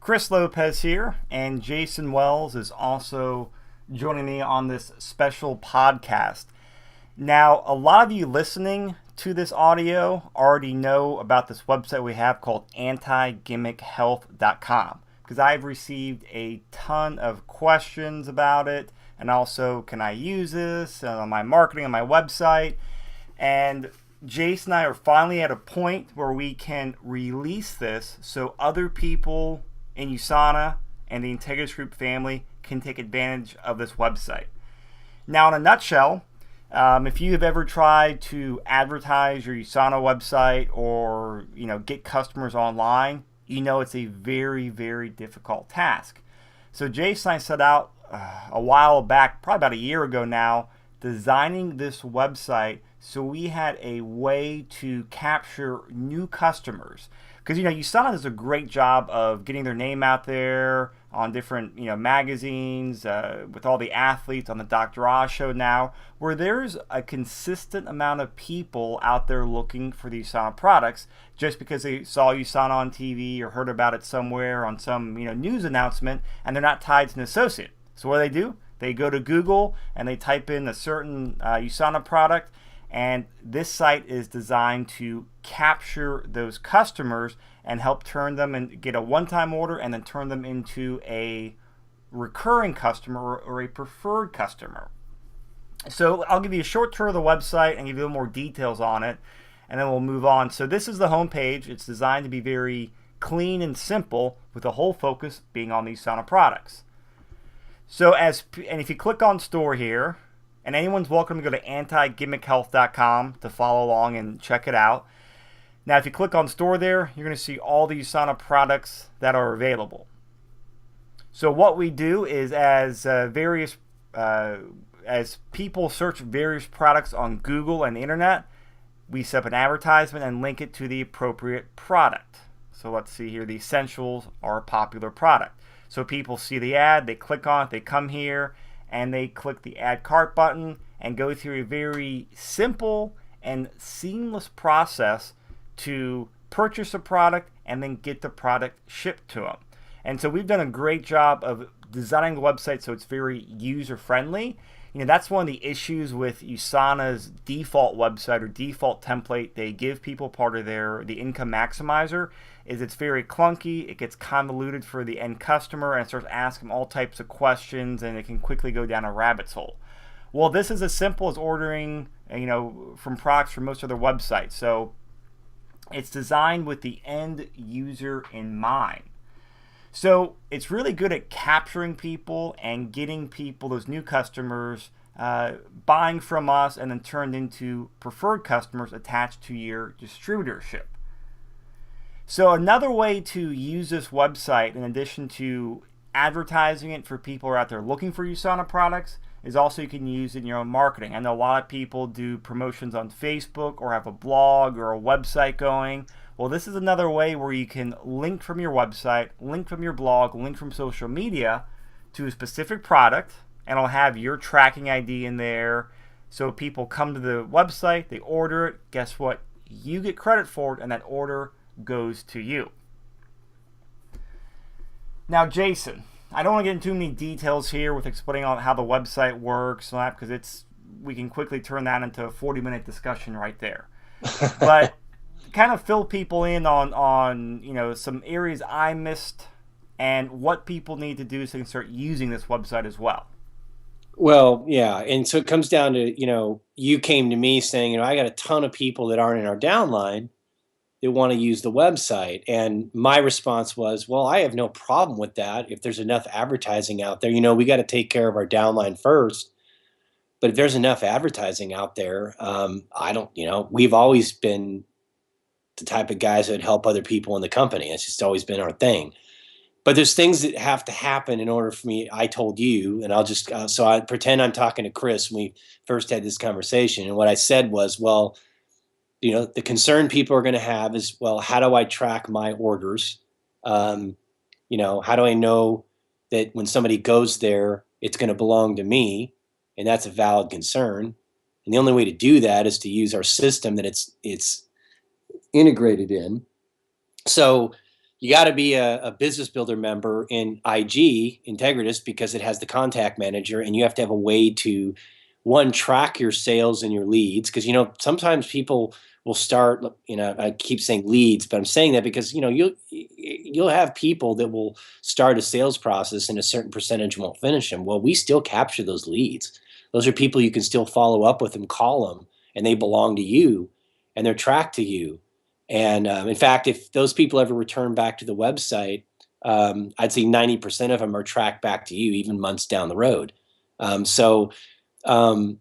Chris Lopez here, and Jason Wells is also joining me on this special podcast. Now, a lot of you listening to this audio already know about this website we have called antigimmickhealth.com because I've received a ton of questions about it, and also, can I use this on my marketing on my website? And Jason and I are finally at a point where we can release this so other people in USANA and the Integris Group family can take advantage of this website. Now, in a nutshell, if you have ever tried to advertise your USANA website or get customers online, it's a very, very difficult task. So Jason and I set out a while back, probably about a year ago now, designing this website so we had a way to capture new customers. Because USANA does a great job of getting their name out there on different magazines, with all the athletes on the Dr. Oz show now, where there's a consistent amount of people out there looking for the USANA products just because they saw USANA on TV or heard about it somewhere on some news announcement, and they're not tied to an associate. So what do? They go to Google and they type in a certain USANA product, and this site is designed to capture those customers and help turn them and get a one-time order and then turn them into a recurring customer or a preferred customer. So I'll give you a short tour of the website and give you a little more details on it, and then we'll move on. So this is the home page. It's designed to be very clean and simple, with the whole focus being on these USANA products. So if you click on store here, and anyone's welcome to go to antigimmickhealth.com to follow along and check it out. Now, if you click on store there, you're going to see all the USANA products that are available. So what we do is as people search various products on Google and the internet, we set up an advertisement and link it to the appropriate product. So let's see here, the essentials are a popular product. So people see the ad, they click on it, they come here, and they click the add cart button and go through a very simple and seamless process to purchase a product and then get the product shipped to them. And so we've done a great job of designing the website so it's very user friendly. That's one of the issues with USANA's default website or default template they give people part of the income maximizer is it's very clunky, it gets convoluted for the end customer, and it starts asking all types of questions, and it can quickly go down a rabbit's hole. Well, this is as simple as ordering from products from most other websites. So it's designed with the end user in mind. So it's really good at capturing people and getting people, those new customers, buying from us and then turned into preferred customers attached to your distributorship. So another way to use this website, in addition to advertising it for people who are out there looking for USANA products, is also you can use it in your own marketing. I know a lot of people do promotions on Facebook or have a blog or a website going. Well, this is another way where you can link from your website, link from your blog, link from social media to a specific product, and it'll have your tracking ID in there. So people come to the website, they order it, guess what? You get credit for it, and that order goes to you. Now, Jason, I don't want to get into too many details here with explaining on how the website works and that, because we can quickly turn that into a 40-minute discussion right there. But kind of fill people in on some areas I missed and what people need to do so they can start using this website as well. Well, yeah. And so it comes down to, you came to me saying, I got a ton of people that aren't in our downline that want to use the website. And my response was, well, I have no problem with that if there's enough advertising out there. We got to take care of our downline first. But if there's enough advertising out there, we've always been the type of guys that help other people in the company. It's just always been our thing. But there's things that have to happen in order for me. I told you, and I'll just so I pretend I'm talking to Chris when we first had this conversation. And what I said was, well, the concern people are going to have is, well, how do I track my orders? How do I know that when somebody goes there, it's going to belong to me? And that's a valid concern. And the only way to do that is to use our system that it's integrated in. So You got to be a business builder member in IG Integritus because it has the contact manager, and you have to have a way to one track your sales and your leads, because sometimes people will start, I keep saying leads, but I'm saying that because you'll have people that will start a sales process and a certain percentage won't finish them. Well, we still capture those leads. Those are people you can still follow up with and call them, and they belong to you, and they're tracked to you. And in fact, if those people ever return back to the website, I'd say 90% of them are tracked back to you, even months down the road. So um,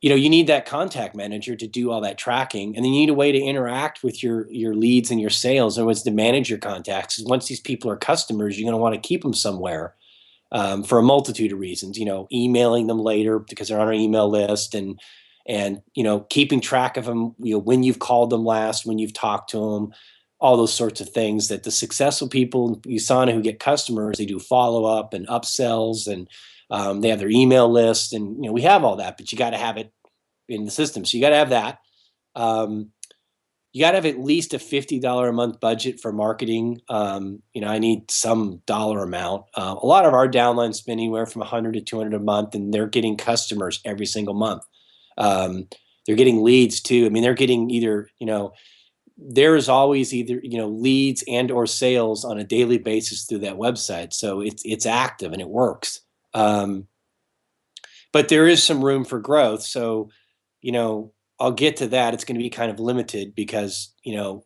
you need that contact manager to do all that tracking, and then you need a way to interact with your leads and your sales. And to manage your contacts. Once these people are customers, you're going to want to keep them somewhere for a multitude of reasons. Emailing them later because they're on our email list, and keeping track of them. When you've called them last, when you've talked to them, all those sorts of things. That the successful people in USANA who get customers, they do follow up and upsells, and they have their email list, and we have all that, but you got to have it in the system. So you got to have that. Um, you got to have at least a $50 a month budget for marketing. I need some dollar amount. A lot of our downlines spend anywhere from 100 to 200 a month, and they're getting customers every single month. Um, they're getting leads too. I mean, they're getting either, there's always either, leads and or sales on a daily basis through that website. So it's active and it works. But there is some room for growth. So, I'll get to that. It's going to be kind of limited because, the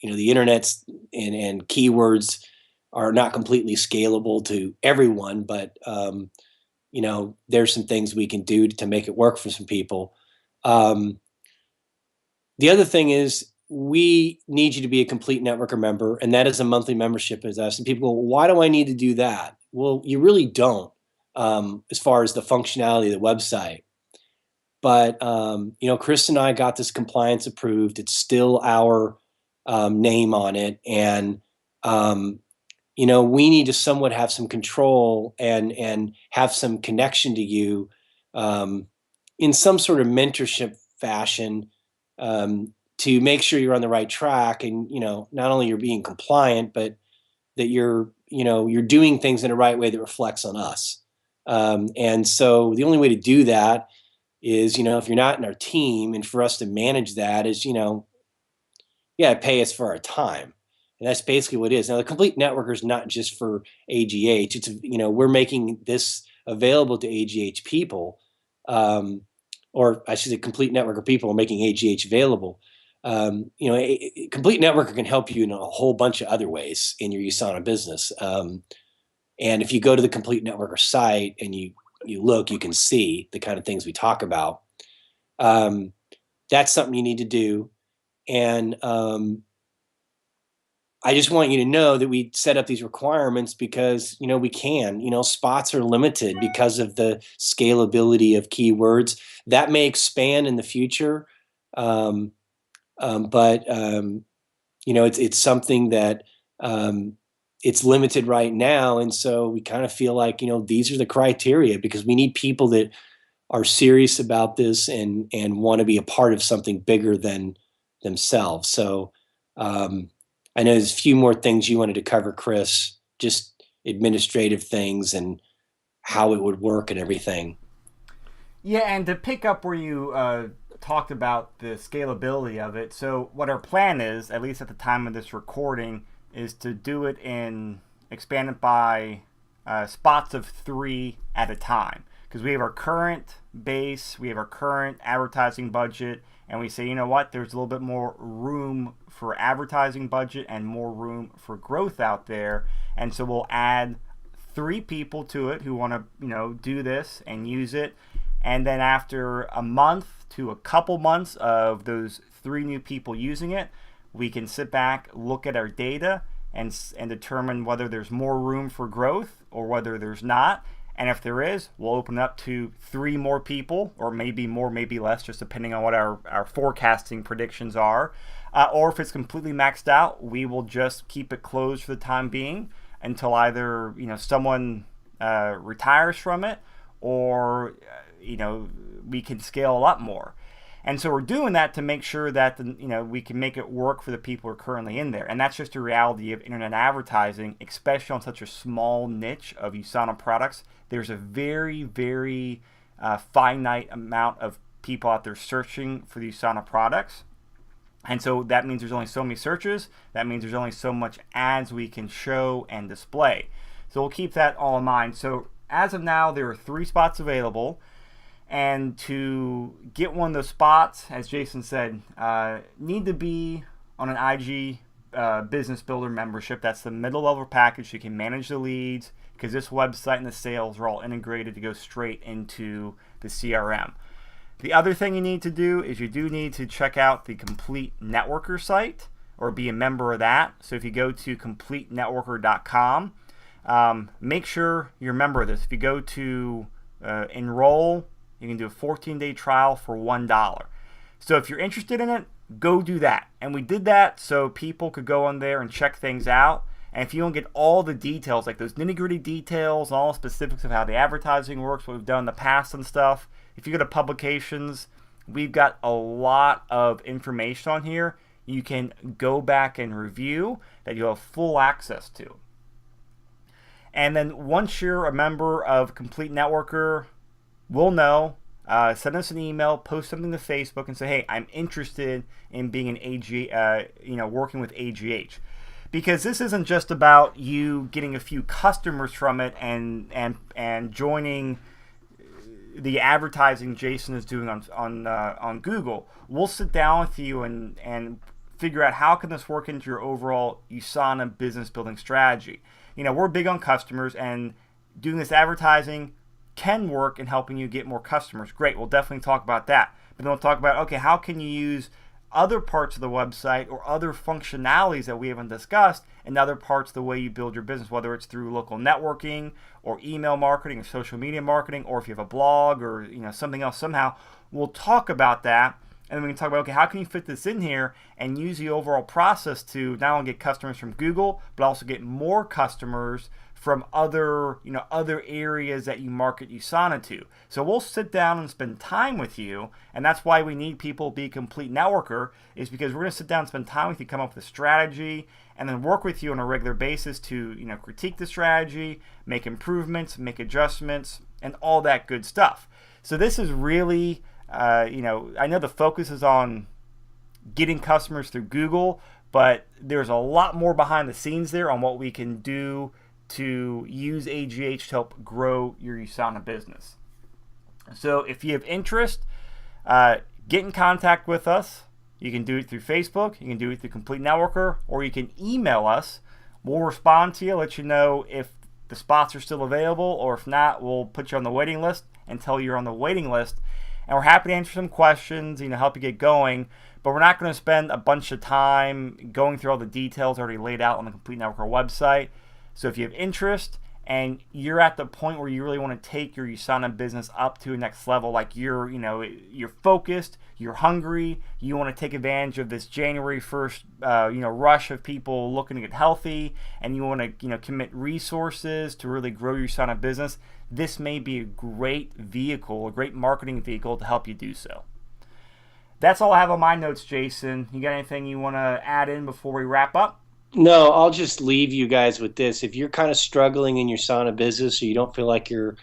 internet's and keywords are not completely scalable to everyone, but, there's some things we can do to make it work for some people. The other thing is we need you to be a complete networker member, and that is a monthly membership with us. And people go, why do I need to do that? Well, you really don't, as far as the functionality of the website. But, Chris and I got this compliance approved. It's still our name on it. And, we need to somewhat have some control and have some connection to you in some sort of mentorship fashion to make sure you're on the right track. And, not only you're being compliant, but that you're doing things in the right way that reflects on us. And so the only way to do that is, if you're not in our team, and for us to manage that is, pay us for our time. And that's basically what it is. Now, the complete networker is not just for AGH. It's, we're making this available to AGH people, or I should say complete networker people are making AGH available. A complete networker can help you in a whole bunch of other ways in your USANA business. And if you go to the complete networker site and you look, you can see the kind of things we talk about. That's something you need to do. And I just want you to know that we set up these requirements because, we can, spots are limited because of the scalability of keywords. That may expand in the future. But it's something that it's limited right now. And so we kind of feel like, these are the criteria because we need people that are serious about this and want to be a part of something bigger than themselves. So I know there's a few more things you wanted to cover, Chris, just administrative things and how it would work and everything. Yeah, and to pick up where you talked about the scalability of it, so what our plan is, at least at the time of this recording, is to do it in expand it by spots of 3 at a time. Because we have our current base, we have our current advertising budget, and we say, you know what, there's a little bit more room for advertising budget and more room for growth out there. And so we'll add 3 people to it who want to, do this and use it. And then after a month to a couple months of those 3 new people using it, we can sit back, look at our data, and determine whether there's more room for growth or whether there's not. And if there is, we'll open up to 3 more people, or maybe more, maybe less, just depending on what our forecasting predictions are. Or if it's completely maxed out, we will just keep it closed for the time being until either someone retires from it, or we can scale a lot more. And so we're doing that to make sure that we can make it work for the people who are currently in there. And that's just a reality of internet advertising, especially on such a small niche of USANA products. There's a very, very finite amount of people out there searching for the USANA products. And so that means there's only so many searches. That means there's only so much ads we can show and display. So we'll keep that all in mind. So as of now, there are 3 spots available. And to get one of those spots, as Jason said, need to be on an IG Business Builder membership. That's the middle level package. So you can manage the leads, because this website and the sales are all integrated to go straight into the CRM. The other thing you need to do is you do need to check out the Complete Networker site, or be a member of that. So if you go to CompleteNetworker.com, make sure you're a member of this. If you go to enroll, you can do a 14-day trial for $1. So if you're interested in it, go do that. And we did that so people could go on there and check things out. And if you don't get all the details, like those nitty-gritty details, all the specifics of how the advertising works, what we've done in the past and stuff, if you go to publications, we've got a lot of information on here you can go back and review that you have full access to. And then once you're a member of Complete Networker, we'll know. Send us an email, post something to Facebook, and say, "Hey, I'm interested in being an AG, working with AGH." Because this isn't just about you getting a few customers from it and joining the advertising Jason is doing on Google. We'll sit down with you and figure out how can this work into your overall USANA business building strategy. We're big on customers, and doing this advertising can work in helping you get more customers. Great, we'll definitely talk about that. But then we'll talk about, okay, how can you use other parts of the website or other functionalities that we haven't discussed in other parts of the way you build your business, whether it's through local networking or email marketing or social media marketing, or if you have a blog or something else somehow. We'll talk about that, and then we can talk about, okay, how can you fit this in here and use the overall process to not only get customers from Google, but also get more customers from other areas that you market USANA to. So we'll sit down and spend time with you, and that's why we need people to be a Complete Networker, is because we're going to sit down and spend time with you, come up with a strategy, and then work with you on a regular basis to critique the strategy, make improvements, make adjustments, and all that good stuff. So this is really, I know the focus is on getting customers through Google, but there's a lot more behind the scenes there on what we can do to use AGH to help grow your USANA business. So if you have interest, get in contact with us. You can do it through Facebook, you can do it through Complete Networker, or you can email us. We'll respond to you, let you know if the spots are still available, or if not, we'll put you on the waiting list until you're on the waiting list. And we're happy to answer some questions, help you get going, but we're not going to spend a bunch of time going through all the details already laid out on the Complete Networker website. So if you have interest and you're at the point where you really want to take your USANA business up to the next level, like you're focused, you're hungry, you want to take advantage of this January 1st, rush of people looking to get healthy, and you want to, commit resources to really grow your USANA business, this may be a great vehicle, a great marketing vehicle to help you do so. That's all I have on my notes, Jason. You got anything you want to add in before we wrap up? No, I'll just leave you guys with this. If you're kind of struggling in your sauna business, or you don't feel like you're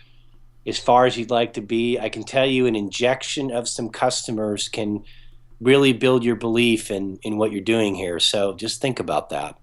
as far as you'd like to be, I can tell you an injection of some customers can really build your belief in what you're doing here. So just think about that.